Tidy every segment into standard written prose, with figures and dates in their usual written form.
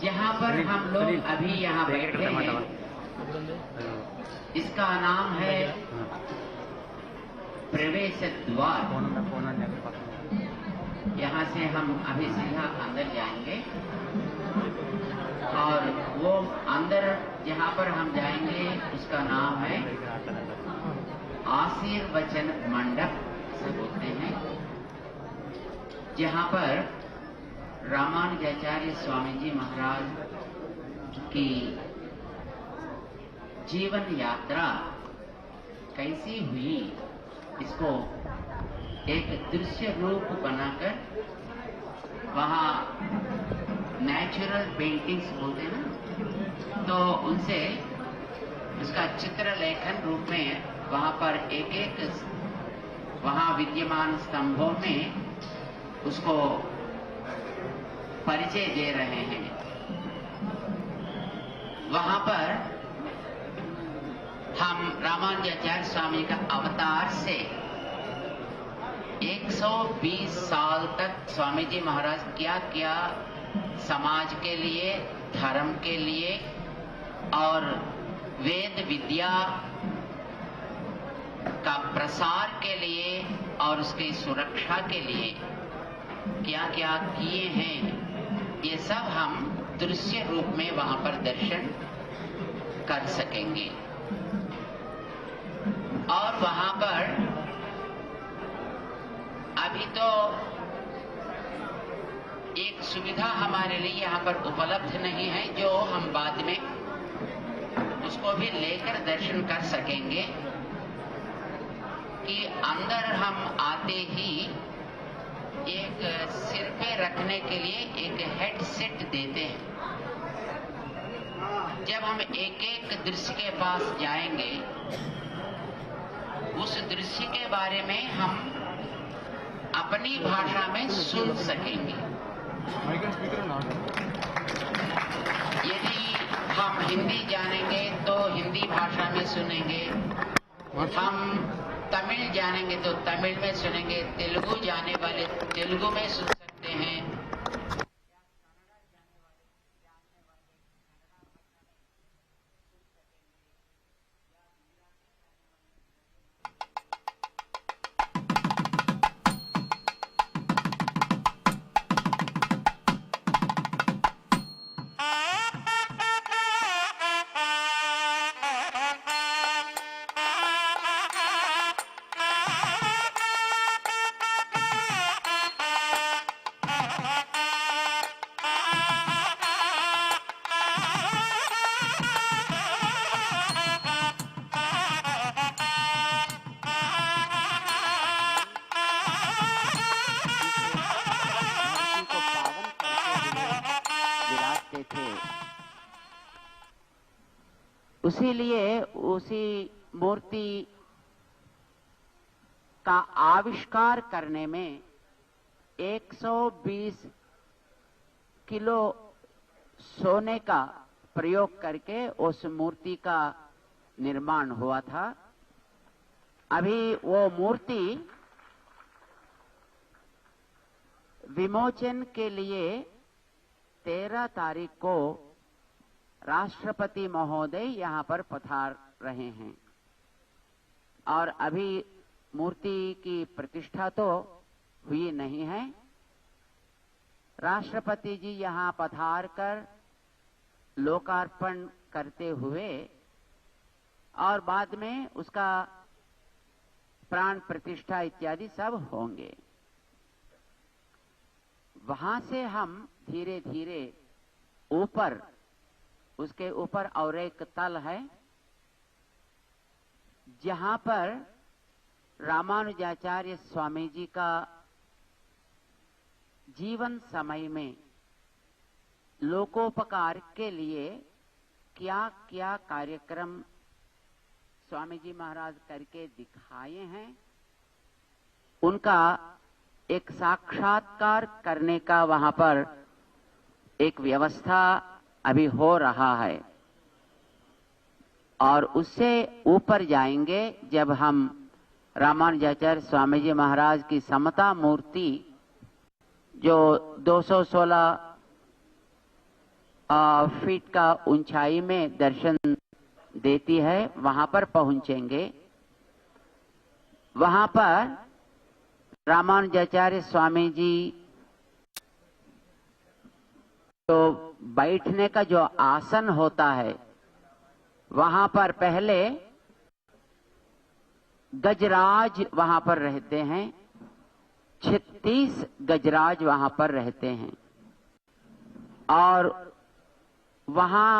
जहाँ पर हम लोग अभी यहाँ बैठे हैं, इसका नाम है प्रवेश द्वार। यहाँ से हम अभी सीधा अंदर जाएंगे और वो अंदर जहाँ पर हम जाएंगे उसका नाम है आशीर्वचन मंडप से बोलते हैं, जहाँ पर रामानुजाचार्य स्वामी जी महाराज की जीवन यात्रा कैसी हुई, इसको एक दृश्य रूप बनाकर वहाँ नेचुरल पेंटिंग्स बोलते हैं ना, तो उनसे उसका चित्र लेखन रूप में वहाँ पर एक एक वहाँ विद्यमान स्तंभों में उसको परिचय दे रहे हैं। वहाँ पर हम रामानुजाचार्य स्वामी का अवतार से 120 साल तक स्वामी जी महाराज क्या क्या समाज के लिए, धर्म के लिए और वेद विद्या का प्रसार के लिए और उसकी सुरक्षा के लिए क्या क्या किए हैं, ये सब हम दृश्य रूप में वहां पर दर्शन कर सकेंगे। और वहां पर अभी तो एक सुविधा हमारे लिए यहाँ पर उपलब्ध नहीं है, जो हम बाद में उसको भी लेकर दर्शन कर सकेंगे, कि अंदर हम आते ही एक सिर पे रखने के लिए एक हेडसेट देते हैं। जब हम एक एक दृश्य के पास जाएंगे, उस दृश्य के बारे में हम अपनी भाषा में सुन सकेंगे। यदि हम हिंदी जानेंगे तो हिंदी भाषा में सुनेंगे, हम तमिल जानेंगे तो तमिल में सुनेंगे, तेलुगु जाने वाले तेलुगु में सुन सकते हैं। उसीलिए उसी मूर्ति का आविष्कार करने में 120 किलो सोने का प्रयोग करके उस मूर्ति का निर्माण हुआ था। अभी वो मूर्ति विमोचन के लिए 13 तारीख को राष्ट्रपति महोदय यहाँ पर पधार रहे हैं, और अभी मूर्ति की प्रतिष्ठा तो हुई नहीं है। राष्ट्रपति जी यहाँ पधार कर लोकार्पण करते हुए और बाद में उसका प्राण प्रतिष्ठा इत्यादि सब होंगे। वहां से हम धीरे धीरे ऊपर, उसके ऊपर और एक तल है जहां पर रामानुजाचार्य स्वामी जी का जीवन समय में लोकोपकार के लिए क्या क्या कार्यक्रम स्वामी जी महाराज करके दिखाए हैं, उनका एक साक्षात्कार करने का वहां पर एक व्यवस्था अभी हो रहा है। और उससे ऊपर जाएंगे जब हम रामानुजाचार्य स्वामी जी महाराज की समता मूर्ति जो 216 फीट का ऊंचाई में दर्शन देती है, वहां पर पहुंचेंगे। वहां पर रामानुजाचार्य स्वामी जी तो बैठने का जो आसन होता है, वहां पर पहले गजराज वहां पर रहते हैं। 36 गजराज वहां पर रहते हैं और वहां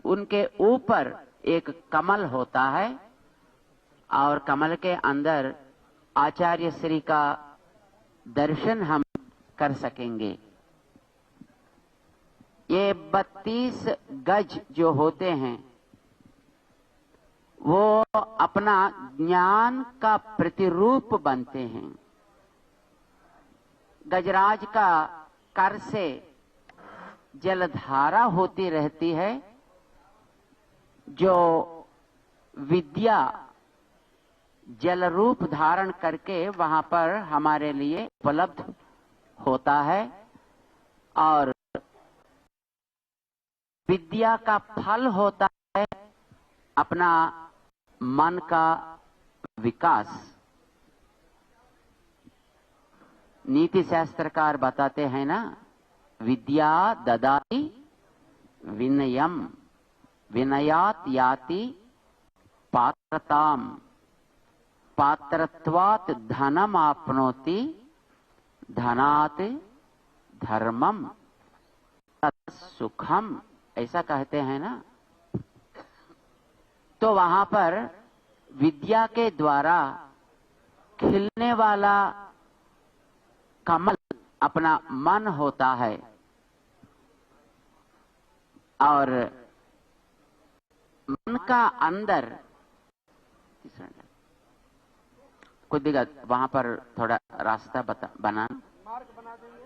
उनके ऊपर एक कमल होता है और कमल के अंदर आचार्य श्री का दर्शन हम कर सकेंगे। ये 32 गज जो होते हैं वो अपना ज्ञान का प्रतिरूप बनते हैं। गजराज का कर से जलधारा होती रहती है जो विद्या जल रूप धारण करके वहां पर हमारे लिए उपलब्ध होता है और विद्या का फल होता है अपना मन का विकास। नीति शास्त्रकार बताते हैं ना, विद्या ददाति विनयम विनयात याति पात्रताम पात्रत्वात् धनम आपनोति धनात् धर्मम सुखम, ऐसा कहते हैं ना। तो वहां पर विद्या के द्वारा खिलने वाला कमल अपना मन होता है और मन का अंदर कुछ दिक्कत, वहां पर थोड़ा रास्ता बना मार्ग बना देंगे।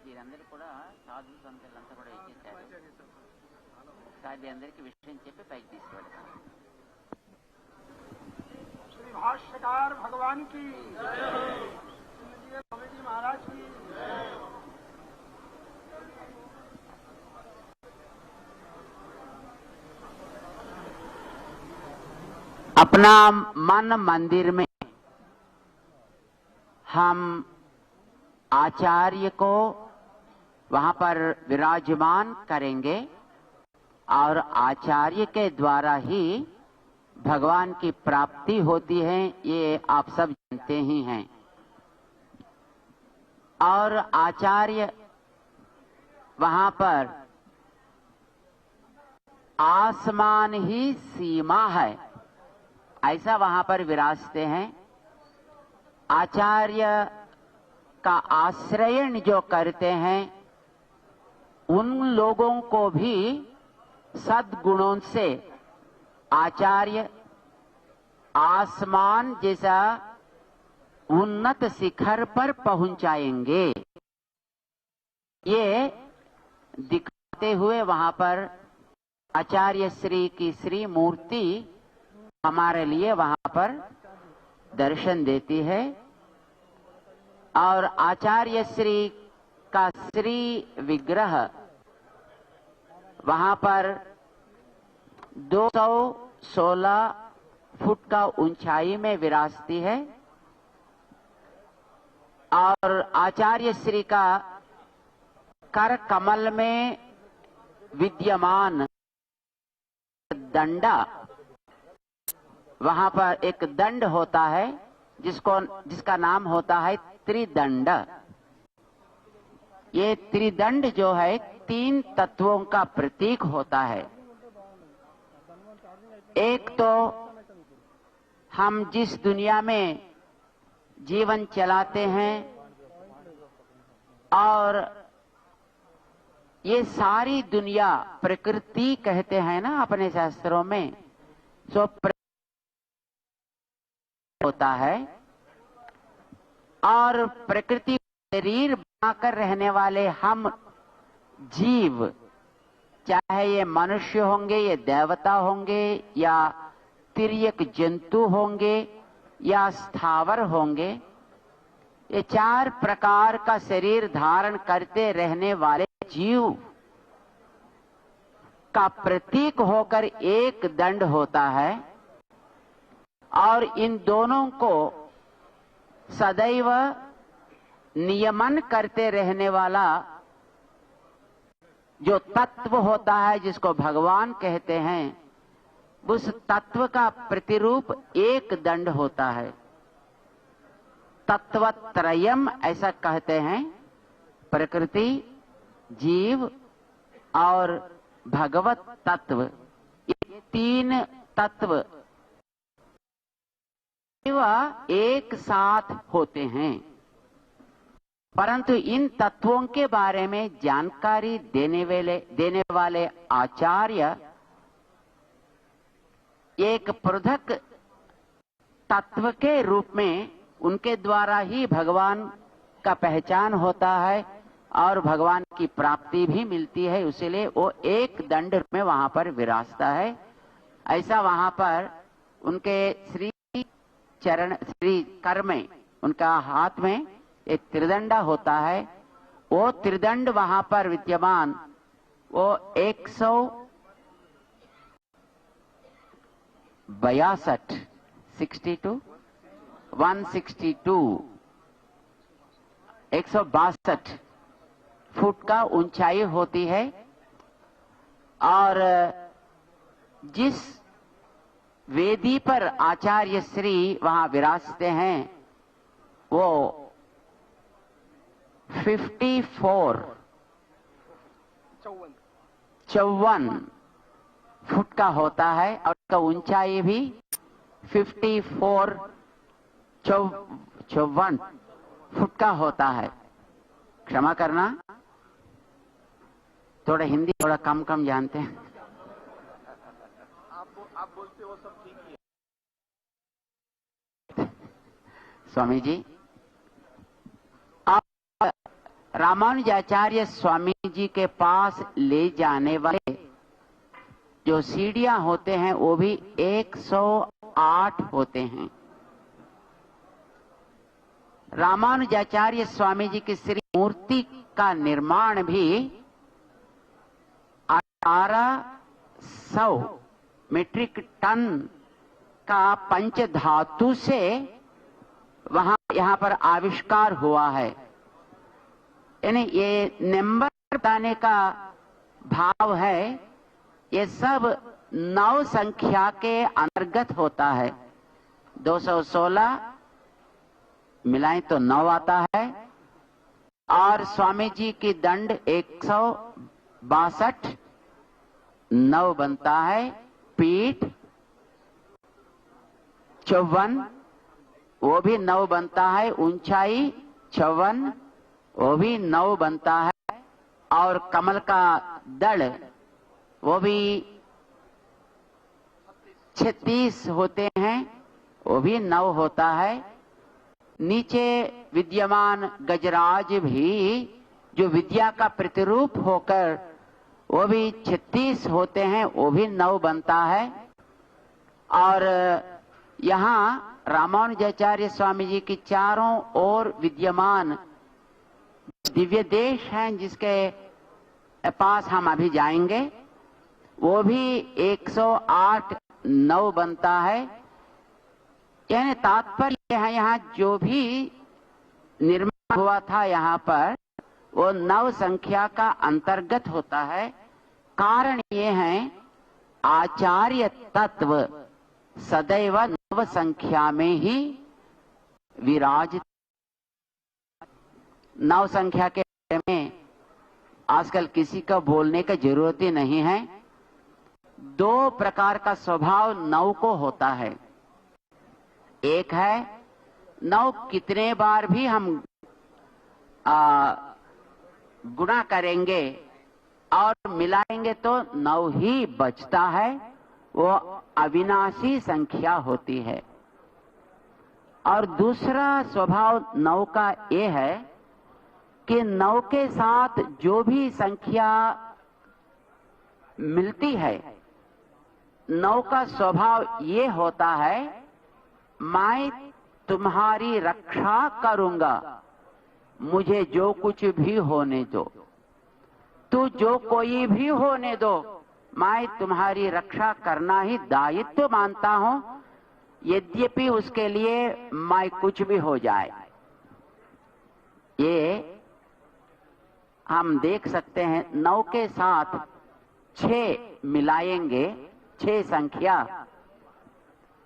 వీరందరూ కూడా సాధు సంతులంతా కూడా ఇచ్చేసారు. ఒకసారి అందరికీ విషయం చెప్పి పైకి తీసుకెళ్తాను. श्री भाष्यकार भगवान की स्वामी जी महाराज की अपना मन मंदिर में हम आचार्य को वहां पर विराजमान करेंगे और आचार्य के द्वारा ही भगवान की प्राप्ति होती है, ये आप सब जानते ही हैं। और आचार्य वहां पर आसमान ही सीमा है, ऐसा वहां पर विराजते हैं। आचार्य का आश्रयण जो करते हैं उन लोगों को भी सद्गुणों से आचार्य आसमान जैसा उन्नत शिखर पर पहुंचाएंगे, ये दिखाते हुए वहां पर आचार्य श्री की श्री मूर्ति हमारे लिए वहां पर दर्शन देती है। और आचार्य श्री का श्री विग्रह वहां पर 216 फुट का ऊंचाई में विराजती है और आचार्य श्री का कर कमल में विद्यमान दंडा, वहां पर एक दंड होता है जिसका नाम होता है त्रिदंड। ये त्रिदंड जो है 3 तत्वों का प्रतीक होता है। एक तो हम जिस दुनिया में जीवन चलाते हैं और ये सारी दुनिया प्रकृति कहते हैं ना अपने शास्त्रों में, सो होता है और प्रकृति शरीर बनाकर रहने वाले हम जीव, चाहे ये मनुष्य होंगे, ये देवता होंगे, या तिर्यक जंतु होंगे, या स्थावर होंगे, ये 4 प्रकार का शरीर धारण करते रहने वाले जीव का प्रतीक होकर एक दंड होता है और इन दोनों को सदैव नियमन करते रहने वाला जो तत्व होता है, जिसको भगवान कहते हैं, उस तत्व का प्रतिरूप एक दंड होता है। तत्वत्रयम ऐसा कहते हैं, प्रकृति, जीव और भगवत तत्व, ये 3 तत्व एक साथ होते हैं। परंतु इन तत्वों के बारे में जानकारी देने वाले आचार्य एक पृथक तत्व के रूप में उनके द्वारा ही भगवान का पहचान होता है और भगवान की प्राप्ति भी मिलती है, इसलिए वो एक दंड में वहां पर विराजता है। ऐसा वहां पर उनके श्री चरण श्री कर में, उनका हाथ में एक त्रिदंडा होता है, वो त्रिदंड वहां पर विद्यमान, वो 162 फुट का ऊंचाई होती है और जिस वेदी पर आचार्य श्री वहां विराजते हैं वो 54 फुट का होता है और उसका ऊंचाई भी 54 फुट का होता है। क्षमा करना, थोड़ा हिंदी थोड़ा कम जानते हैं। आप बोलते हो सब ठीक ही है। स्वामी जी, आप रामानुजाचार्य स्वामी जी के पास ले जाने वाले जो सीढ़ियां होते हैं वो भी 108 होते हैं। रामानुजाचार्य स्वामी जी की श्री मूर्ति का निर्माण भी 1800 मीट्रिक टन का पंच धातु से यहाँ पर आविष्कार हुआ है। यानी ये नंबर बताने का भाव है, ये सब 9 संख्या के अंतर्गत होता है। 216 मिलाएं तो 9 आता है और स्वामी जी की दंड 162 9 बनता है। पीठ 54 वो भी 9 बनता है। ऊंचाई 54 वो भी 9 बनता है और कमल का दड़ वो भी 36 होते हैं, वो भी 9 होता है। नीचे विद्यमान गजराज भी जो विद्या का प्रतिरूप होकर वो भी 36 होते हैं, वो भी 9 बनता है। और यहाँ रामानुजाचार्य स्वामी जी की चारों ओर विद्यमान दिव्य देश हैं जिसके पास हम अभी जाएंगे, वो भी 108 9 बनता है। यानी तात्पर्य है यहाँ जो भी निर्माण हुआ था यहाँ पर वो 9 संख्या का अंतर्गत होता है। कारण ये है आचार्य तत्व सदैव 9 संख्या में ही विराज। 9 संख्या के बारे में आजकल किसी को बोलने की जरूरत ही नहीं है। 2 प्रकार का स्वभाव 9 को होता है। एक है 9 कितने बार भी हम गुणा करेंगे और मिलाएंगे तो 9 ही बचता है, वो अविनाशी संख्या होती है। और दूसरा स्वभाव 9 का ये है कि 9 के साथ जो भी संख्या मिलती है, 9 का स्वभाव ये होता है, मैं तुम्हारी रक्षा करूंगा, मुझे जो कुछ भी होने दो, तू जो कोई भी होने दो, मैं तुम्हारी रक्षा करना ही दायित्व मानता हूं, यद्यपि उसके लिए मैं कुछ भी हो जाए। ये हम देख सकते हैं। 9 के साथ 6 मिलाएंगे, 6 संख्या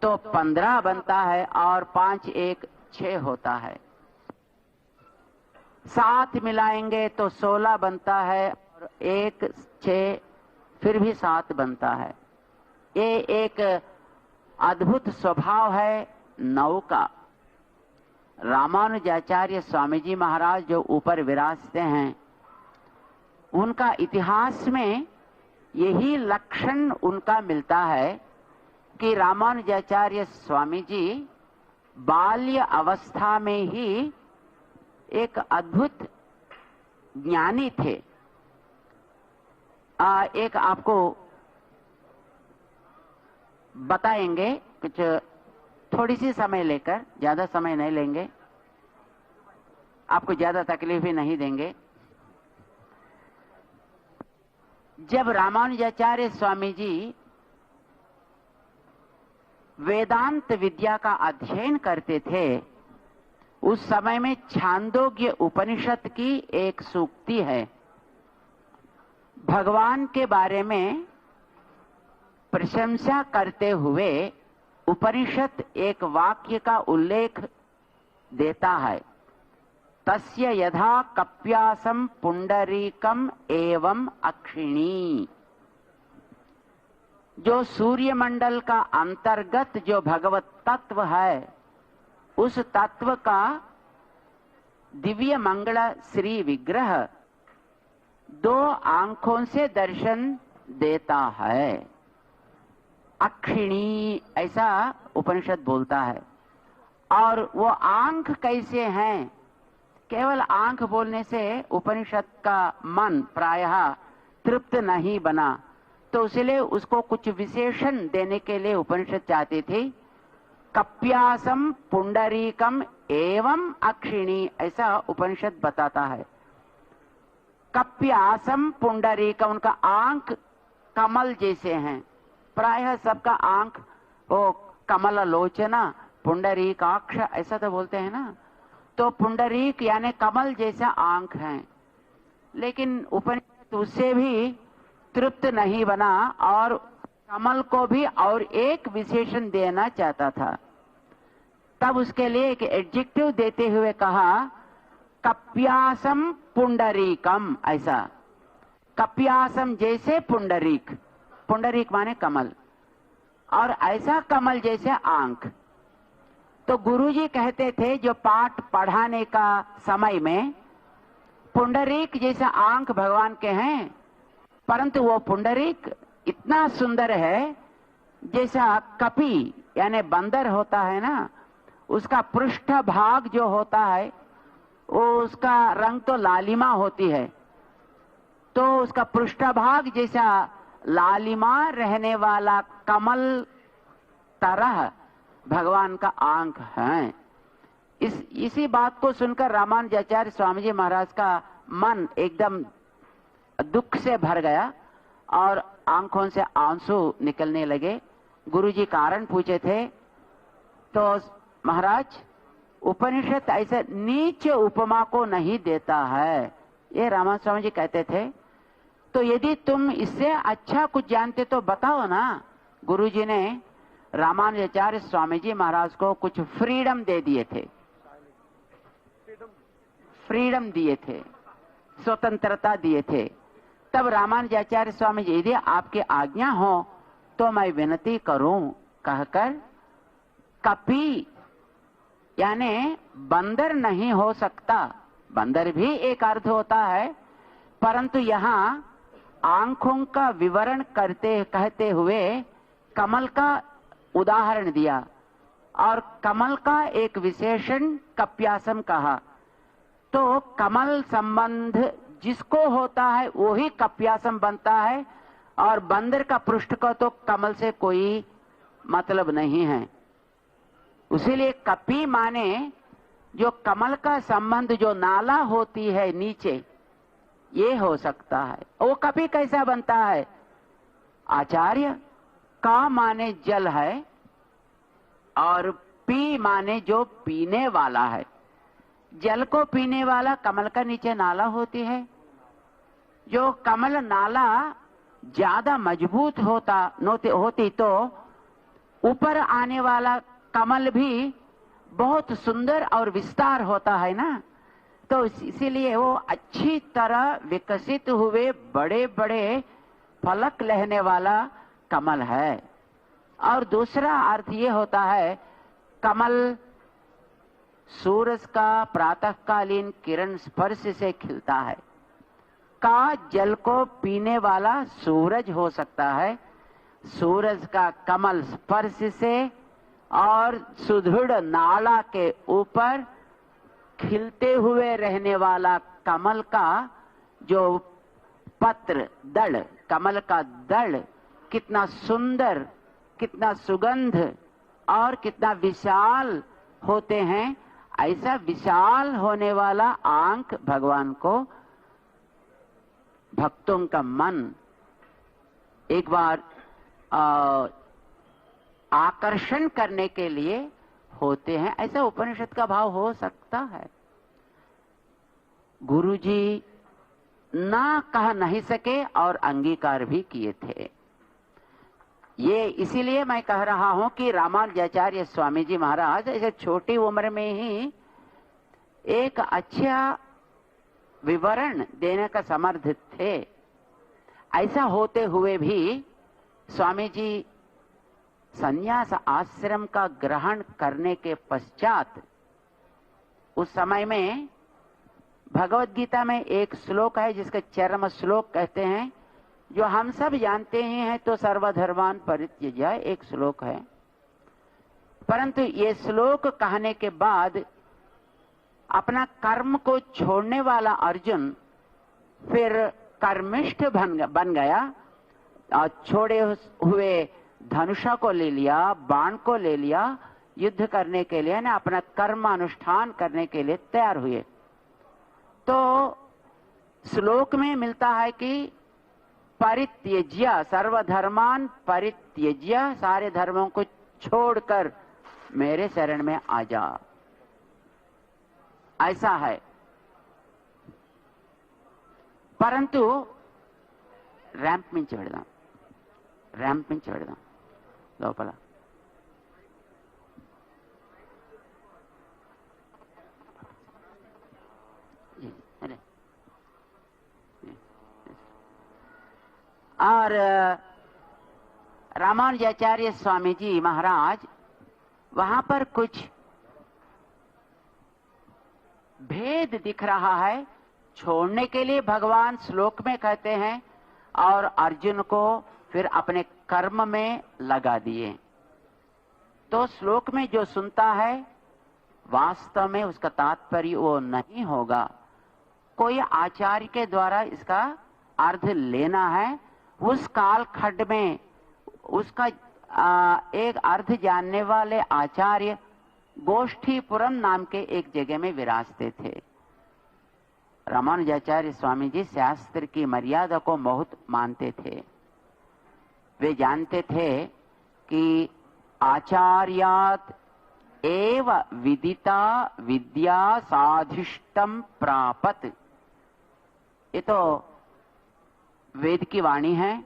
तो 15 बनता है और 5 1 6 होता है। 7 मिलाएंगे तो 16 बनता है और 1 6 फिर भी 7 बनता है। ये एक अद्भुत स्वभाव है 9 का। रामानुजाचार्य स्वामी जी महाराज जो ऊपर विराजते हैं, उनका इतिहास में यही लक्षण उनका मिलता है कि रामानुजाचार्य स्वामी जी बाल्य अवस्था में ही एक अद्भुत ज्ञानी थे। एक आपको बताएंगे, कुछ थोड़ी सी समय लेकर, ज्यादा समय नहीं लेंगे, आपको ज्यादा तकलीफ भी नहीं देंगे। जब रामानुजाचार्य स्वामी जी वेदांत विद्या का अध्ययन करते थे, उस समय में छांदोग्य उपनिषद की एक सूक्ति है। भगवान के बारे में प्रशंसा करते हुए उपनिषद एक वाक्य का उल्लेख देता है, तस्य यथा कप्यासम पुंडरीकम एवं अक्षिणी। जो सूर्यमंडल का अंतर्गत जो भगवत तत्व है, उस तत्व का दिव्य मंगल श्री विग्रह 2 आंखों से दर्शन देता है। अक्षिणी ऐसा उपनिषद बोलता है। और वो आंख कैसे हैं? केवल आंख बोलने से उपनिषद का मन प्रायः तृप्त नहीं बना, तो इसलिए उसको कुछ विशेषण देने के लिए उपनिषद चाहती थी। कप्यासम पुंडरीकम एवं अक्षिणी, ऐसा उपनिषद बताता है। कप्यासम पुंडरीकम, उनका आंख कमल जैसे हैं। प्रायः सबका आंख वो कमल लोचना, पुंडरीकाक्ष ऐसा तो बोलते हैं ना। तो पुंडरीक यानी कमल जैसा आंख है। लेकिन उपनिषद उससे भी तृप्त नहीं बना और कमल को भी और एक विशेषण देना चाहता था। तब उसके लिए एक एडजेक्टिव देते हुए कहा कप्यासम पुंडरीकम, ऐसा। कप्यासम जैसे पुंडरीक, पुंडरीक माने कमल, और ऐसा कमल जैसे आंख। तो गुरुजी कहते थे जो पाठ पढ़ाने का समय में, पुंडरीक जैसा आंख भगवान के हैं, परंतु वो पुंडरीक इतना सुंदर है जैसा कपि यानी बंदर होता है ना, उसका पृष्ठ भाग जो होता है वो उसका रंग तो लालिमा होती है, तो उसका पृष्ठ भाग जैसा लालिमा रहने वाला कमल तरह भगवान का आंख है। इसी बात को सुनकर रामानुजाचार्य स्वामी जी महाराज का मन एकदम दुख से भर गया और आंखों से आंसू निकलने लगे। गुरुजी कारण पूछे थे, तो महाराज उपनिषद ऐसे नीच उपमा को नहीं देता है, ये रामा स्वामी जी कहते थे। तो यदि तुम इससे अच्छा कुछ जानते तो बताओ ना। गुरुजी ने रामानुजाचार्य स्वामी जी महाराज को कुछ फ्रीडम दे दिए थे, फ्रीडम दिए थे, स्वतंत्रता दिए थे। तब रामानुजाचार्य स्वामी जी, यदि आपकी आज्ञा हो तो मैं विनती करूं, कहकर कपि यानी बंदर नहीं हो सकता। बंदर भी एक अर्थ होता है, परंतु यहाँ आंखों का विवरण कहते हुए कमल का उदाहरण दिया और कमल का एक विशेषण कप्यासम कहा। तो कमल संबंध जिसको होता है वो ही कप्यासम बनता है और बंदर का पृष्ठ का तो कमल से कोई मतलब नहीं है। उसीलिए कपी माने जो कमल का संबंध जो नाला होती है नीचे, ये हो सकता है। वो कपी कैसा बनता है? आचार्य का माने जल है और पी माने जो पीने वाला है। जल को पीने वाला कमल का नीचे नाला होती है। जो कमल नाला ज्यादा मजबूत होती तो ऊपर आने वाला कमल भी बहुत सुंदर और विस्तार होता है ना। तो इसीलिए वो अच्छी तरह विकसित हुए बड़े बड़े फलक लेने वाला कमल है। और दूसरा अर्थ ये होता है, कमल सूरज का प्रातःकालीन किरण स्पर्श से खिलता है। का जल को पीने वाला सूरज हो सकता है। सूरज का कमल स्पर्श से और सुदृढ़ नाला के ऊपर खिलते हुए रहने वाला कमल का जो पत्र दड़, कमल का दड़ कितना सुंदर, कितना सुगंध और कितना विशाल होते हैं। ऐसा विशाल होने वाला आंख भगवान को, भक्तों का मन एक बार आकर्षण करने के लिए होते हैं। ऐसा उपनिषद का भाव हो सकता है। गुरुजी ना कह नहीं सके और अंगीकार भी किए थे। ये इसीलिए मैं कह रहा हूं कि रामानुजाचार्य स्वामी जी महाराज ऐसे छोटी उम्र में ही एक अच्छा विवरण देने का समर्थ थे। ऐसा होते हुए भी स्वामी जी संन्यास आश्रम का ग्रहण करने के पश्चात, उस समय में भगवत गीता में एक श्लोक है जिसका चरम श्लोक कहते हैं, जो हम सब जानते ही हैं, तो सर्वधर्मान् परित्यज्य एक श्लोक है। परंतु ये श्लोक कहने के बाद अपना कर्म को छोड़ने वाला अर्जुन फिर कर्मिष्ठ बन गया और छोड़े हुए धनुषा को ले लिया, बाण को ले लिया, युद्ध करने के लिए ना अपना कर्म अनुष्ठान करने के लिए तैयार हुए। तो श्लोक में मिलता है कि परित्यज्य सर्वधर्मान् परित्यज्य, सारे धर्मों को छोड़कर मेरे शरण में आ जा, ऐसा है। परंतु रैंप में चढ़ना, रैंप में चढ़ना लोपला और रामानुजाचार्य स्वामी जी महाराज वहां पर कुछ भेद दिख रहा है। छोड़ने के लिए भगवान श्लोक में कहते हैं और अर्जुन को फिर अपने कर्म में लगा दिए। तो श्लोक में जो सुनता है वास्तव में उसका तात्पर्य वो नहीं होगा। कोई आचार्य के द्वारा इसका अर्थ लेना है। उस काल खंड में उसका एक अर्थ जानने वाले आचार्य गोष्ठीपुरम नाम के एक जगह में विराजते थे। रामानुजाचार्य स्वामी जी शास्त्र की मर्यादा को बहुत मानते थे। वे जानते थे कि आचार्यात् एव विदिता विद्या साधिष्टम प्रापत। ये तो वेद की वाणी है,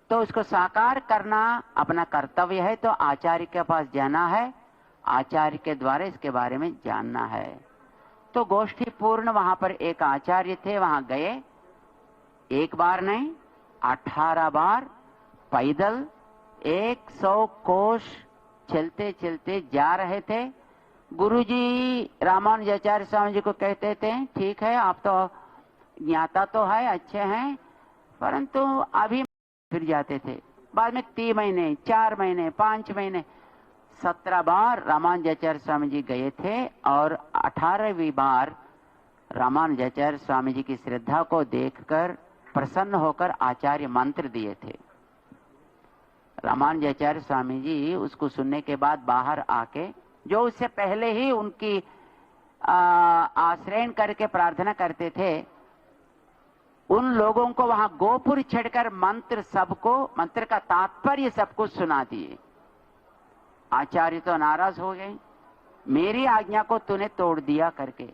तो उसको साकार करना अपना कर्तव्य है। तो आचार्य के पास जाना है, आचार्य के द्वारा इसके बारे में जानना है। तो गोष्ठी पूर्ण वहां पर एक आचार्य थे, वहां गए। एक बार नहीं 18 बार पैदल 100 कोस चलते चलते जा रहे थे। गुरुजी रामानुजाचार्य स्वामी जी को कहते थे, ठीक है आप तो ज्ञाता तो है, अच्छे हैं, परंतु अभी फिर जाते थे। बाद में 3 महीने, 4 महीने, 5 महीने, 17 बार रामानुजाचार्य स्वामी जी गए थे और 18वीं बार रामानुजाचार्य स्वामी जी की श्रद्धा को देखकर प्रसन्न होकर आचार्य मंत्र दिए थे। रामानुजाचार्य स्वामी जी उसको सुनने के बाद बाहर आके, जो उससे पहले ही उनकी आश्रयण करके प्रार्थना करते थे, उन लोगों को वहां गोपुर चढ़कर मंत्र का तात्पर्य सबको सुना दिए। आचार्य तो नाराज हो गए, मेरी आज्ञा को तूने तोड़ दिया करके।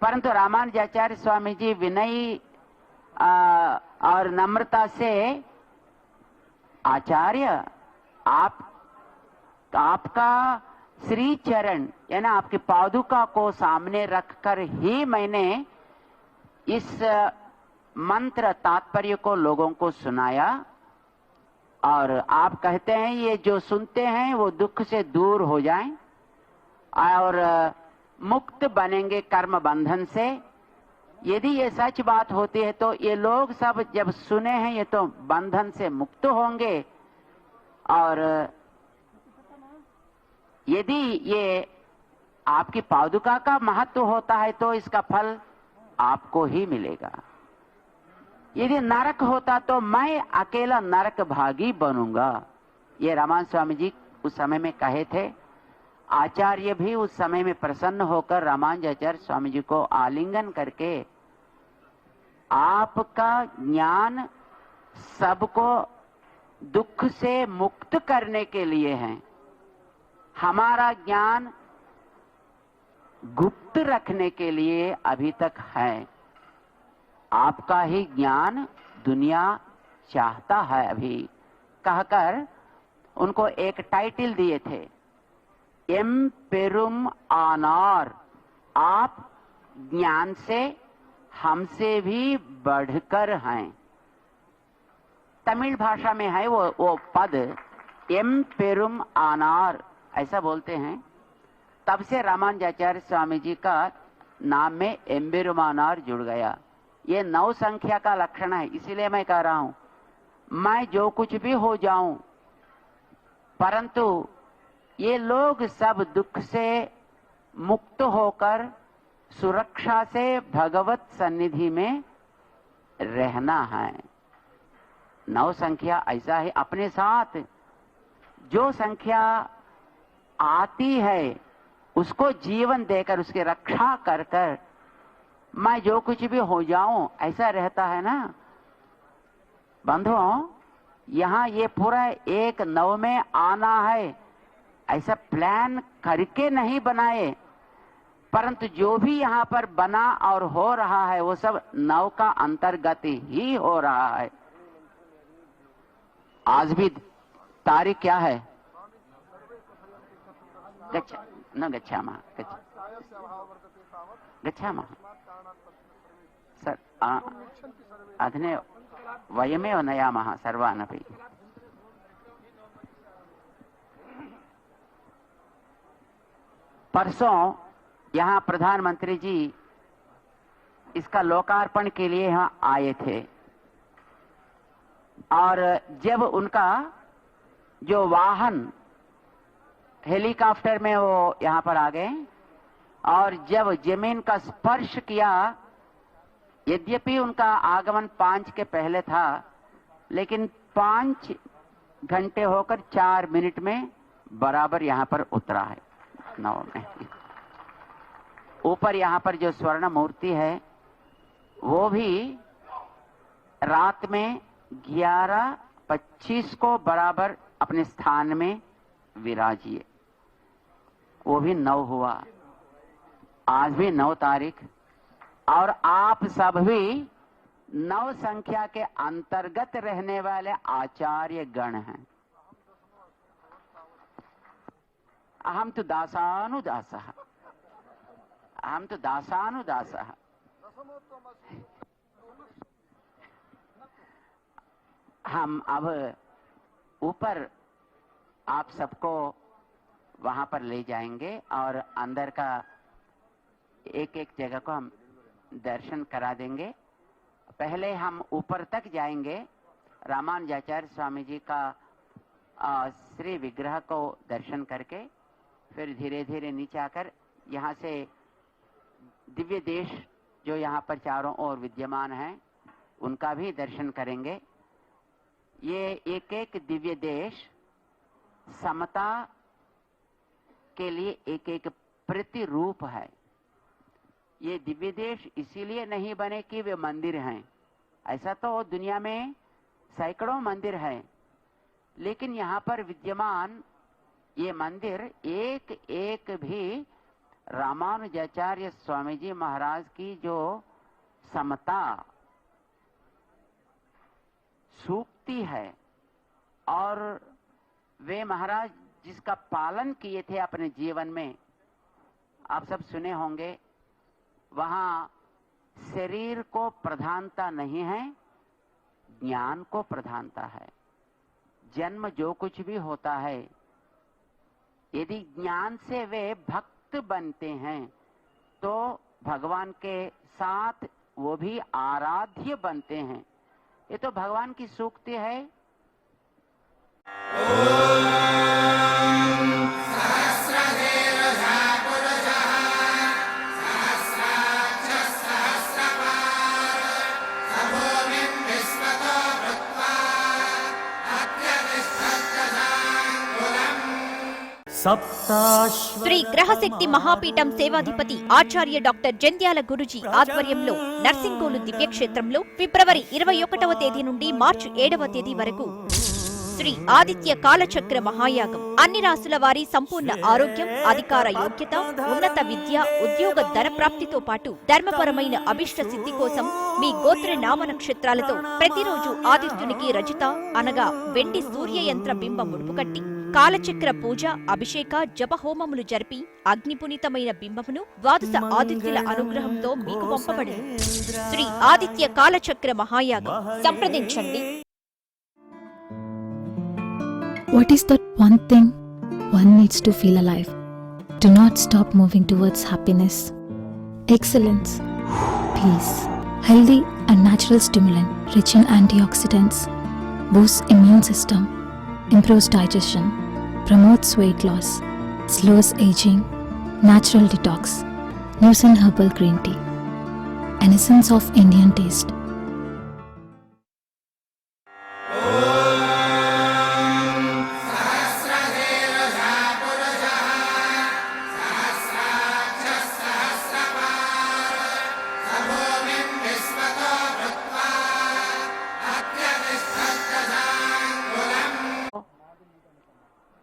परंतु रामानुजाचार्य स्वामी जी विनयी और नम्रता से, आचार्य आपका श्री चरण यानी आपकी पादुका को सामने रखकर ही मैंने इस मंत्र तात्पर्य को लोगों को सुनाया, और आप कहते हैं ये जो सुनते हैं वो दुख से दूर हो जाएं और मुक्त बनेंगे कर्म बंधन से। यदि ये सच बात होती है तो ये लोग सब जब सुने हैं ये तो बंधन से मुक्त होंगे, और यदि ये आपकी पादुका का महत्व होता है तो इसका फल आपको ही मिलेगा। यदि नरक होता तो मैं अकेला नरक भागी बनूंगा। ये रामानंद स्वामी जी उस समय में कहे थे। आचार्य भी उस समय में प्रसन्न होकर रामानुजाचार्य स्वामी जी को आलिंगन करके, आपका ज्ञान सबको दुख से मुक्त करने के लिए है, हमारा ज्ञान गुप्त रखने के लिए अभी तक है। आपका ही ज्ञान दुनिया चाहता है अभी, कहकर उनको एक टाइटल दिए थे, एम पेरुम आनार, आप ज्ञान से हमसे भी बढ़कर हैं। तमिल भाषा में है वो पद, एम पेरुम आनार ऐसा बोलते हैं। तब से रामानुजाचार्य स्वामी जी का नाम में एम्बेरुमानार जुड़ गया। ये 9 संख्या का लक्षण है, इसीलिए मैं कह रहा हूं, मैं जो कुछ भी हो जाऊं, परंतु ये लोग सब दुख से मुक्त होकर सुरक्षा से भगवत सन्निधि में रहना है। 9 संख्या ऐसा है, अपने साथ जो संख्या आती है उसको जीवन देकर उसकी रक्षा कर कर मैं जो कुछ भी हो जाऊं, ऐसा रहता है ना बंधुओं। यहां ये पूरा 1-9 में आना है, ऐसा प्लान करके नहीं बनाए, परंतु जो भी यहां पर बना और हो रहा है वो सब 9 का अंतर्गत ही हो रहा है। आज भी तारीख क्या है? गच्छामः सर अधने वयमेव नयामः सर्वानपि। परसों यहाँ प्रधानमंत्री जी इसका लोकार्पण के लिए यहाँ आए थे, और जब उनका जो वाहन हेलीकॉप्टर में वो यहाँ पर आ गए और जब जमीन का स्पर्श किया, यद्यपि उनका आगमन 5 के पहले था, लेकिन 5 घंटे होकर 4 मिनट में बराबर यहाँ पर उतरा है 9 में। ऊपर यहाँ पर जो स्वर्ण मूर्ति है वो भी रात में 11:25 को बराबर अपने स्थान में विराजिए। वो भी 9 हुआ, आज भी 9 तारीख, और आप सब भी 9 संख्या के अंतर्गत रहने वाले आचार्य गण हैं। अहम तो दासानुदासः, अहम तो दासानुदासः। हम अब ऊपर आप सबको वहां पर ले जाएंगे और अंदर का एक एक जगह को हम दर्शन करा देंगे। पहले हम ऊपर तक जाएंगे, रामानुजाचार्य स्वामी जी का श्री विग्रह को दर्शन करके फिर धीरे धीरे नीचे आकर यहाँ से दिव्य देश जो यहाँ पर चारों ओर विद्यमान हैं उनका भी दर्शन करेंगे। ये एक एक दिव्य देश समता के लिए एक एक प्रतिरूप है। ये दिव्य देश इसीलिए नहीं बने कि वे मंदिर हैं, ऐसा तो दुनिया में सैकड़ों मंदिर हैं, लेकिन यहाँ पर विद्यमान ये मंदिर एक एक भी रामानुजाचार्य स्वामी जी महाराज की जो समता सूक्ति है और वे महाराज जिसका पालन किए थे अपने जीवन में, आप सब सुने होंगे, वहां शरीर को प्रधानता नहीं है, ज्ञान को प्रधानता है। जन्म जो कुछ भी होता है, यदि ज्ञान से वे भक्त बनते हैं तो भगवान के साथ वो भी आराध्य बनते हैं। ये तो भगवान की सूक्ति है। శ్రీ గ్రహశక్తి మహాపీఠం సేవాధిపతి ఆచార్య డాక్టర్ జంధ్యాల గురుజీ ఆధ్వర్యంలో నర్సింగోలు దివ్యక్షేత్రంలో ఫిబ్రవరి 21వ తేదీ నుండి మార్చి 7వ తేదీ వరకు శ్రీ ఆదిత్య కాలచక్ర మహాయాగం. అన్ని రాసుల వారి సంపూర్ణ ఆరోగ్యం, అధికార యోగ్యత, ఉన్నత విద్య, ఉద్యోగ ధన ప్రాప్తితో పాటు ధర్మపరమైన అభిష్ట సిద్ధి కోసం మీ గోత్ర నామ నక్షత్రాలతో ప్రతిరోజు ఆదిత్యునికి రజిత అనగా వెండి సూర్య యంత్ర బింబం ముడుపుకట్టి కాలచక్ర పూజ, అభిషేక, జపహోమములు జరిపి అగ్నిపునీతమైన బింబమును ద్వాదశ ఆదిత్యుల అనుగ్రహంతో మీకు పంపబడింది. శ్రీ ఆదిత్య కాలచక్ర మహాయాగం. సంప్రదించండి. What is that one thing one needs to feel alive? Do not stop moving towards happiness, excellence, peace. Healthy and natural stimulant rich in antioxidants boosts immune system, improves digestion, promotes weight loss, slows aging, natural detox. Nusen herbal green tea, an essence of Indian taste.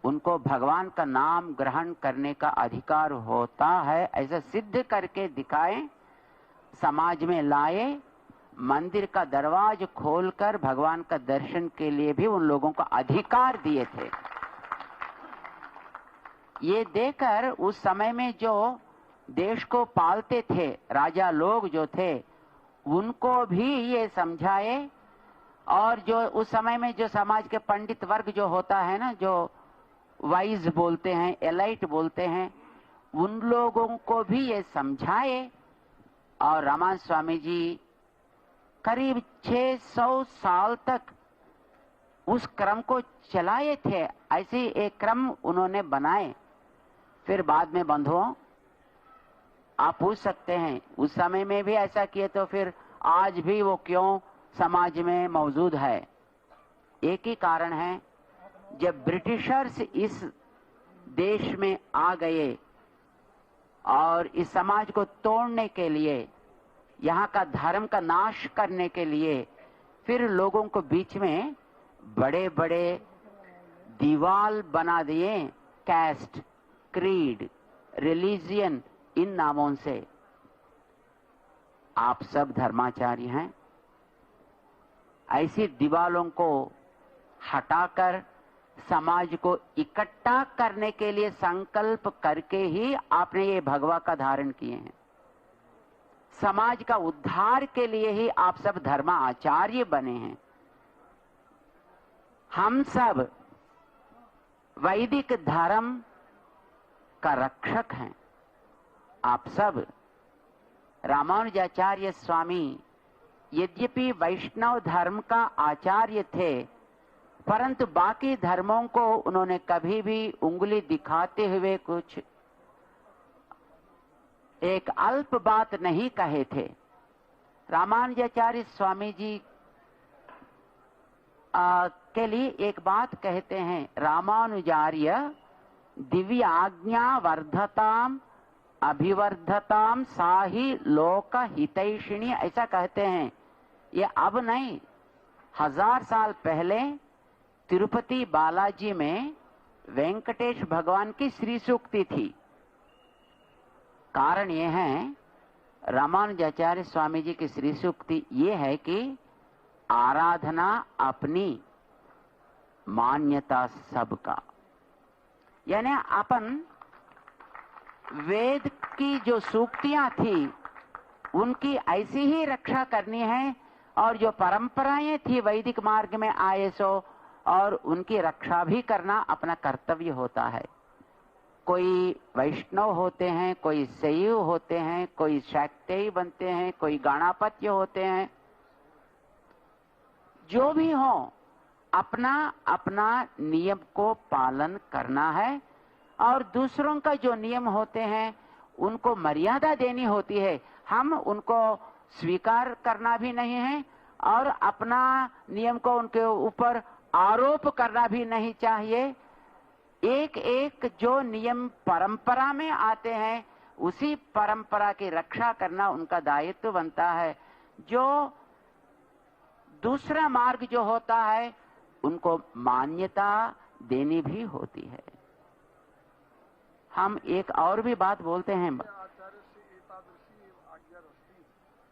उनको भगवान का नाम ग्रहण करने का अधिकार होता है, ऐसा सिद्ध करके दिखाएं, समाज में लाए, मंदिर का दरवाजा खोलकर भगवान का दर्शन के लिए भी उन लोगों को अधिकार दिए थे। ये देकर उस समय में जो देश को पालते थे राजा लोग जो थे, उनको भी ये समझाए, और जो उस समय में जो समाज के पंडित वर्ग जो होता है ना, जो वाइज बोलते हैं, एलाइट बोलते हैं, उन लोगों को भी ये समझाए। और रामानंद स्वामी जी करीब 600 साल तक उस क्रम को चलाए थे। ऐसे एक क्रम उन्होंने बनाए। फिर बाद में बंधुओं, आप पूछ सकते हैं उस समय में भी ऐसा किए तो फिर आज भी वो क्यों समाज में मौजूद है? एक ही कारण है, जब ब्रिटिशर्स इस देश में आ गए और इस समाज को तोड़ने के लिए, यहाँ का धर्म का नाश करने के लिए, फिर लोगों को बीच में बड़े बड़े दीवाल बना दिए, कैस्ट, क्रीड, रिलीजियन, इन नामों से। आप सब धर्माचार्य हैं, ऐसी दीवालों को हटाकर समाज को इकट्ठा करने के लिए संकल्प करके ही आपने ये भगवा का धारण किए हैं। समाज का उद्धार के लिए ही आप सब धर्माचार्य बने हैं। हम सब वैदिक धर्म का रक्षक हैं। आप सब रामानुजाचार्य स्वामी यद्यपि वैष्णव धर्म का आचार्य थे, परंतु बाकी धर्मों को उन्होंने कभी भी उंगली दिखाते हुए कुछ एक अल्प बात नहीं कहे थे। रामानुजाचार्य स्वामी जी के लिए एक बात कहते हैं, रामानुजार्य दिव्य आज्ञा वर्धताम अभिवर्धताम साही लोक हितैषिणी, ऐसा कहते हैं। ये अब नहीं, 1000 साल पहले तिरुपति बालाजी में वेंकटेश भगवान की श्री सूक्ति थी। कारण ये है, रामानुजाचार्य स्वामी जी की श्री सूक्ति ये है कि आराधना अपनी, मान्यता सबका। यानी अपन वेद की जो सूक्तियां थी उनकी ऐसी ही रक्षा करनी है, और जो परंपराएं थी वैदिक मार्ग में आए सो, और उनकी रक्षा भी करना अपना कर्तव्य होता है। कोई वैष्णव होते हैं, कोई शैव होते हैं, कोई शाक्तेय बनते हैं, कोई गणापत्य होते हैं, जो भी हो अपना अपना नियम को पालन करना है, और दूसरों का जो नियम होते हैं उनको मर्यादा देनी होती है। हम उनको स्वीकार करना भी नहीं है, और अपना नियम को उनके ऊपर आरोप करना भी नहीं चाहिए। एक एक जो नियम परंपरा में आते हैं उसी परंपरा की रक्षा करना उनका दायित्व बनता है। जो दूसरा मार्ग जो होता है उनको मान्यता देनी भी होती है। हम एक और भी बात बोलते हैं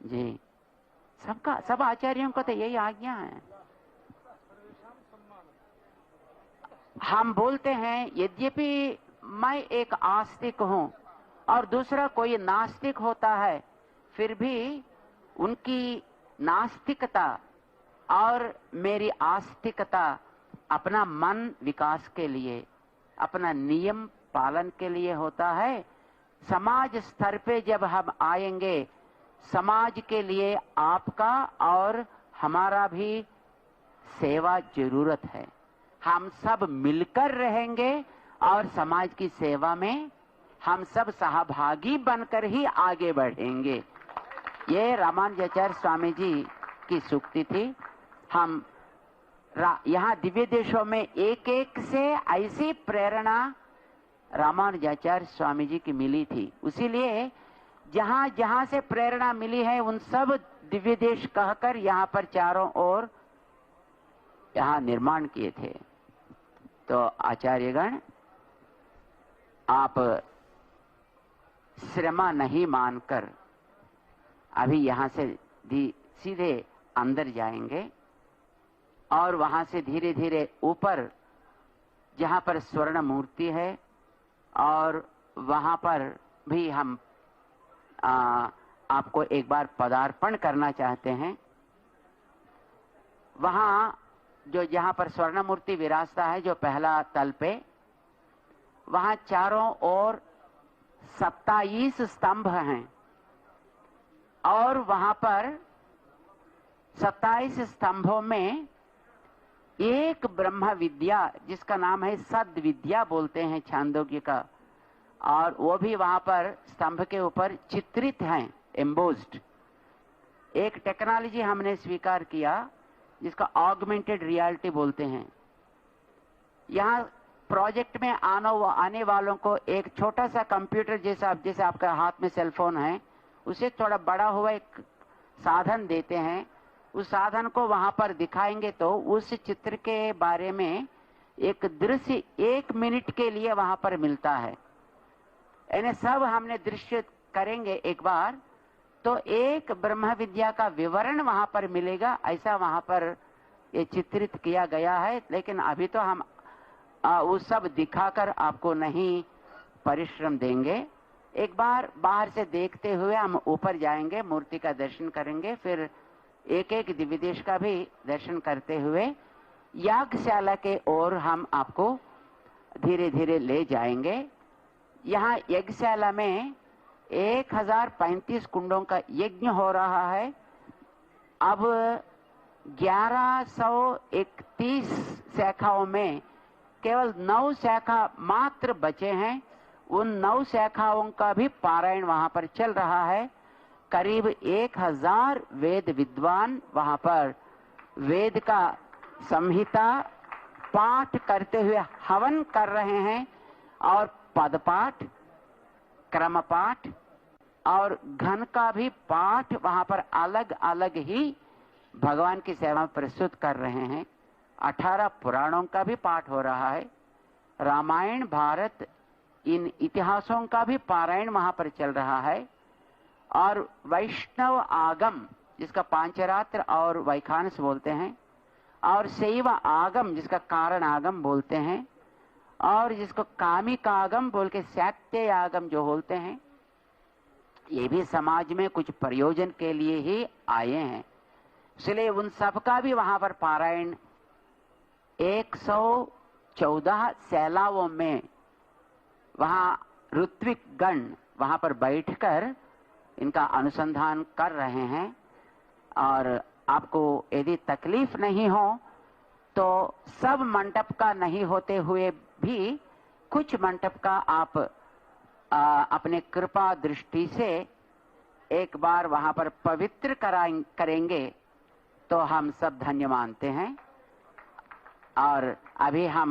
जी, सबका सब आचार्यों को तो यही आज्ञा है। हम बोलते हैं यद्यपि मैं एक आस्तिक हूं और दूसरा कोई नास्तिक होता है, फिर भी उनकी नास्तिकता और मेरी आस्तिकता अपना मन विकास के लिए, अपना नियम पालन के लिए होता है। समाज स्तर पे जब हम आएंगे, समाज के लिए आपका और हमारा भी सेवा जरूरत है। हम सब मिलकर रहेंगे और समाज की सेवा में हम सब सहभागी बनकर ही आगे बढ़ेंगे। ये रामानुजाचार्य स्वामी जी की सूक्ति थी। हम यहाँ दिव्य देशों में एक एक से ऐसी प्रेरणा रामानुजाचार्य स्वामी जी की मिली थी। उसीलिए जहाँ जहाँ से प्रेरणा मिली है उन सब दिव्य देश कहकर यहाँ पर चारों ओर यहाँ निर्माण किए थे। तो आचार्यगण, आप श्रमा नहीं मानकर अभी यहाँ से सीधे अंदर जाएंगे और वहां से धीरे धीरे ऊपर जहां पर स्वर्ण मूर्ति है और वहां पर भी हम आपको एक बार पदार्पण करना चाहते हैं। वहां जो जहां पर स्वर्ण मूर्ति विराजता है, जो पहला तल पे, वहां चारों ओर 27 स्तंभ हैं और वहां पर 27 स्तंभों में एक ब्रह्म विद्या जिसका नाम है सद विद्या बोलते हैं छांदोग्य का, और वो भी वहां पर स्तंभ के ऊपर चित्रित हैं, एम्बोज्ड। एक टेक्नोलॉजी हमने स्वीकार किया जिसका ऑगमेंटेड रियलिटी बोलते हैं। यहाँ प्रोजेक्ट में आने वालों को एक छोटा सा कंप्यूटर जैसे आपका हाथ में सेलफोन है, उसे थोड़ा बड़ा हुआ एक साधन देते हैं। उस साधन को वहां पर दिखाएंगे तो उस चित्र के बारे में एक दृश्य 1 मिनट के लिए वहां पर मिलता है। यानी सब हमने दृश्य करेंगे एक बार तो एक ब्रह्म विद्या का विवरण वहां पर मिलेगा। ऐसा वहां पर ये चित्रित किया गया है। लेकिन अभी तो हम वो सब दिखाकर आपको नहीं परिश्रम देंगे। एक बार बाहर से देखते हुए हम ऊपर जाएंगे, मूर्ति का दर्शन करेंगे, फिर एक एक दिव्य देश का भी दर्शन करते हुए यागशाला के ओर हम आपको धीरे धीरे ले जाएंगे। यहाँ यज्ञशाला में 1035 कुंडों का यज्ञ हो रहा है अब 1131 शाखाओं में केवल 9 शाखा मात्र बचे हैं। उन 9 शाखाओं का भी पारायण वहां पर चल रहा है। करीब 1000 वेद विद्वान वहां पर वेद का संहिता पाठ करते हुए हवन कर रहे हैं और पदपाठ, क्रम पाठ और घन का भी पाठ वहां पर अलग अलग ही भगवान की सेवा में प्रस्तुत कर रहे हैं। 18 पुराणों का भी पाठ हो रहा है। रामायण, भारत, इन इतिहासों का भी पारायण वहां पर चल रहा है। और वैष्णव आगम, जिसका पांचरात्र और वैखानस बोलते हैं, और शैव आगम, जिसका कारण आगम बोलते हैं, और जिसको कामिक आगम बोल के सत्य आगम जो बोलते हैं, ये भी समाज में कुछ प्रयोजन के लिए ही आए हैं। इसलिए उन सब का भी वहां पर पारायण 114 शैलाओं में वहां ऋत्विक गण वहां पर बैठकर इनका अनुसंधान कर रहे हैं। और आपको यदि तकलीफ नहीं हो तो सब मंडप का नहीं होते हुए भी कुछ मंडप का आप अपने कृपा दृष्टि से एक बार वहां पर पवित्र करेंगे तो हम सब धन्य मानते हैं। और अभी हम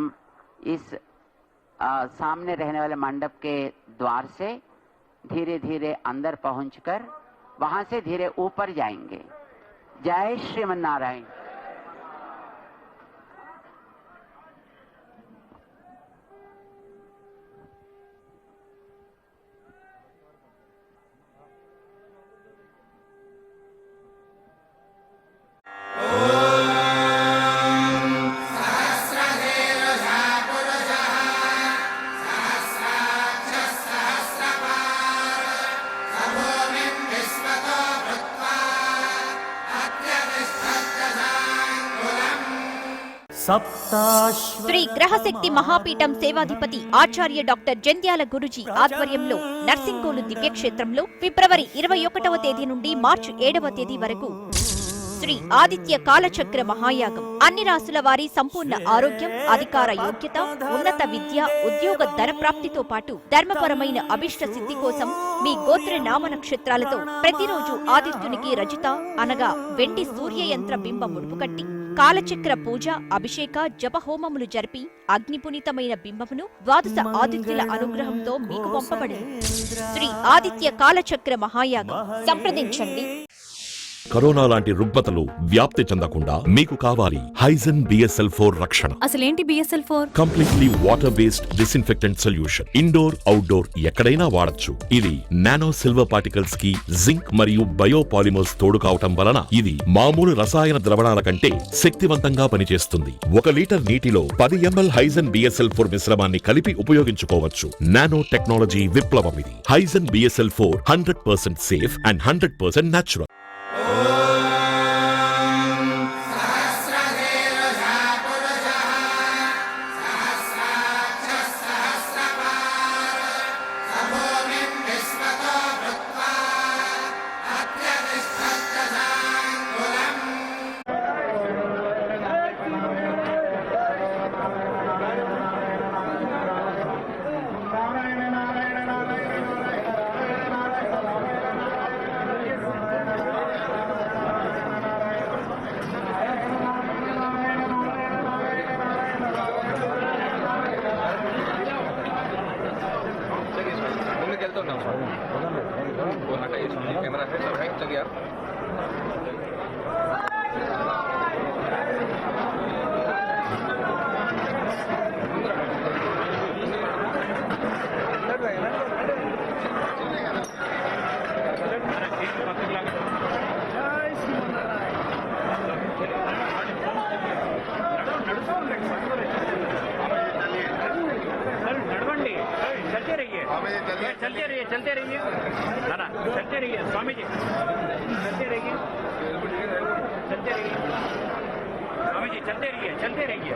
इस सामने रहने वाले मंडप के द्वार से धीरे धीरे अंदर पहुंचकर वहां से धीरे ऊपर जाएंगे। जय श्रीमन्नारायण। శ్రీ గ్రహశక్తి మహాపీఠం సేవాధిపతి ఆచార్య డాక్టర్ జంధ్యాల గురుజీ ఆధ్వర్యంలో నర్సింగోలు దివ్యక్షేత్రంలో ఫిబ్రవరి 21వ తేదీ నుండి మార్చి 7వ తేదీ వరకు శ్రీ ఆదిత్య కాలచక్ర మహాయాగం, అన్ని రాసుల వారి సంపూర్ణ ఆరోగ్యం, అధికార యోగ్యత, ఉన్నత విద్య, ఉద్యోగ ధన ప్రాప్తితో పాటు ధర్మపరమైన అభిష్ట సిద్ధి కోసం మీ గోత్ర నామ నక్షత్రాలతో ప్రతిరోజు ఆదిత్యునికి రజిత అనగా వెండి సూర్య యంత్ర బింబ ముడుపు కట్టి కాలచక్ర పూజ, అభిషేక, జప హోమములు జరిపి అగ్నిపునీతమైన బింబమును ద్వాదశ ఆదిత్యుల అనుగ్రహంతో మీకు పంపబడింది. శ్రీ ఆదిత్య కాలచక్ర మహాయాగం సంప్రదించండి. కరోనా లాంటి రుగ్మతలు వ్యాప్తి చెందకుండా మీకు కావాలి హైజన్ BSL-4 రక్షణ. అసలేంటి BSL-4? Completely water based disinfectant solution. Indoor, outdoor ఎక్కడైనా వాడచ్చు. ఇది నానో సిల్వర్ పార్టికల్స్ కి జింక్ మరియు బయోపాలిమర్స్ తోడు కావటం వలన ఇది మామూలు రసాయన ద్రవణాల కంటే శక్తివంతంగా పనిచేస్తుంది. 1 లీటర్ నీటిలో 10 ml హైజన్ BSL-4 మిశ్రమాన్ని కలిపి ఉపయోగించుకోవచ్చు. నానో టెక్నాలజీ విప్లవం ఇది. హైజన్ BSL-4 100% సేఫ్ అండ్ 100% న్యాచురల్. चलते रहिए ना, चलते रहिए स्वामी जी, चलते रहिए, चलते रहिए स्वामी जी, चलते रहिए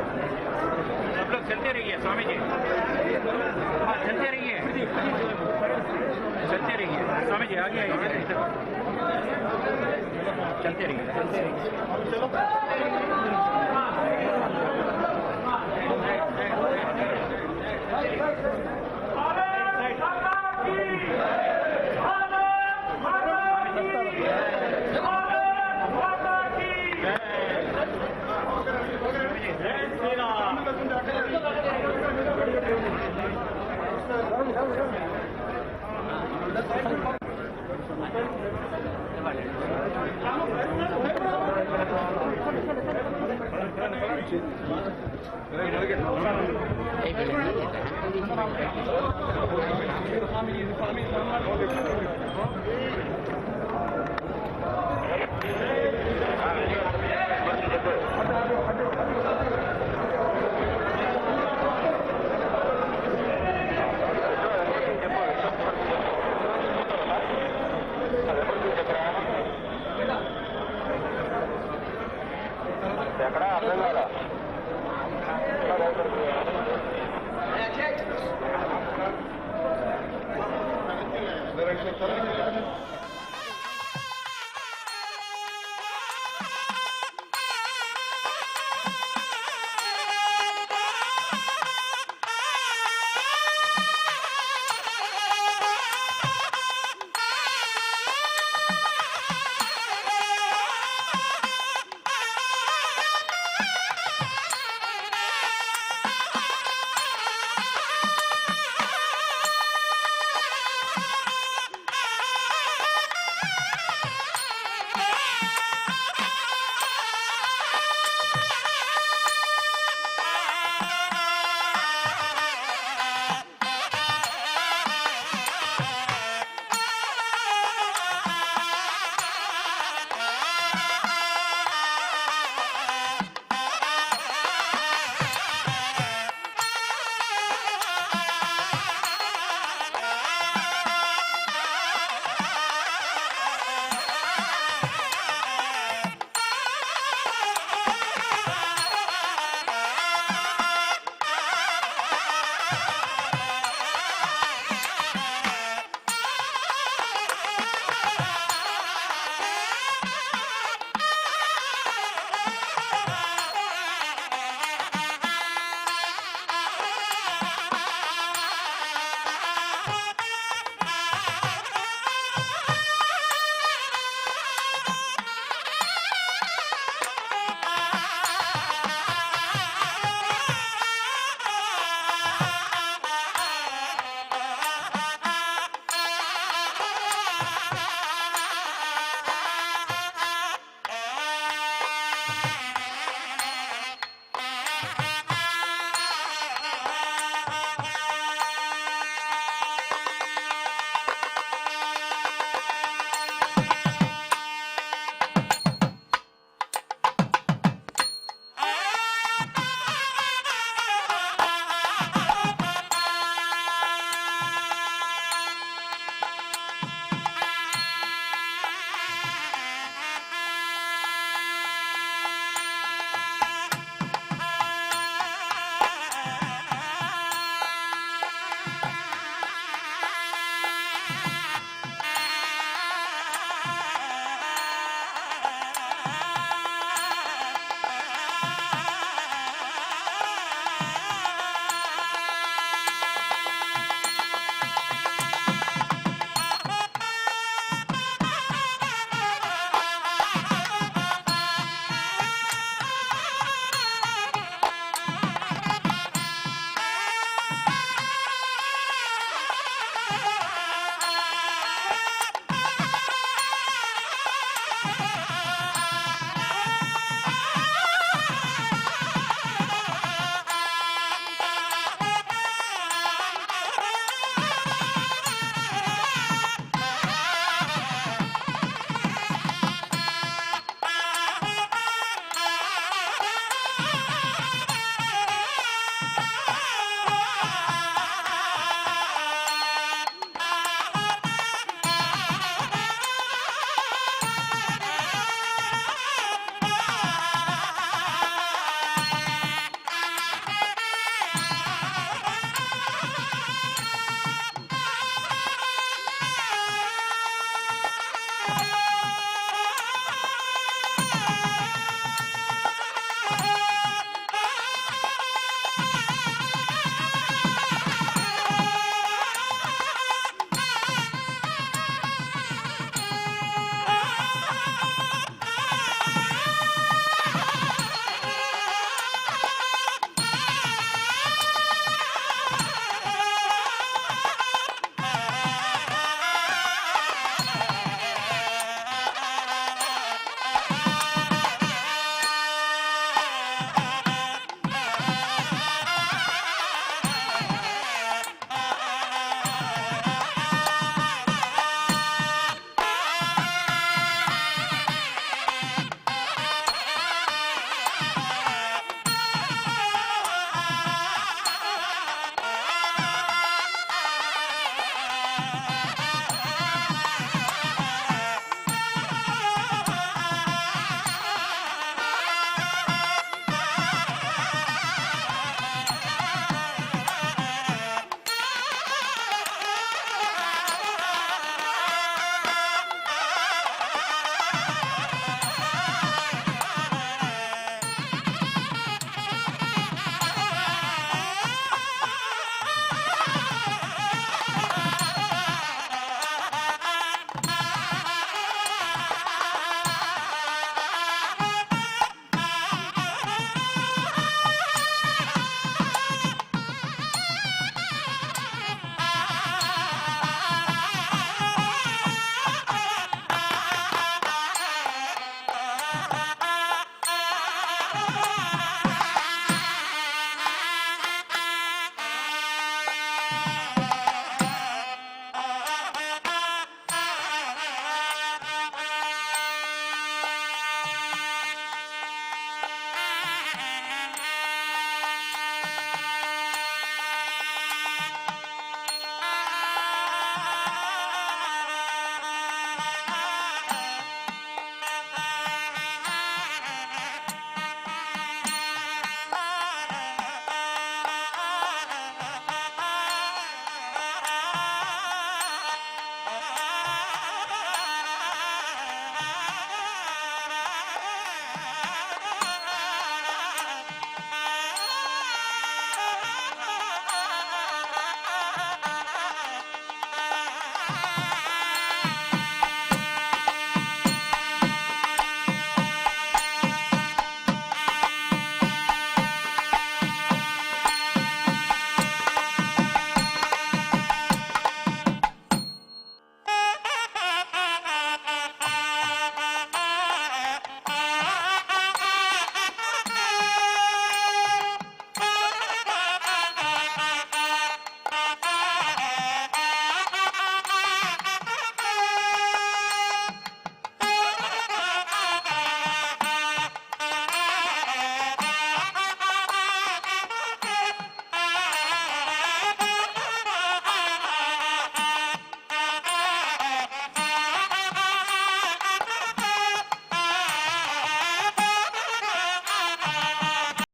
सब लोग चलते रहिए स्वामी जी, हाँ चलते रहिए स्वामी जी, आगे आइए। चलते रहिए, चलते रहिए।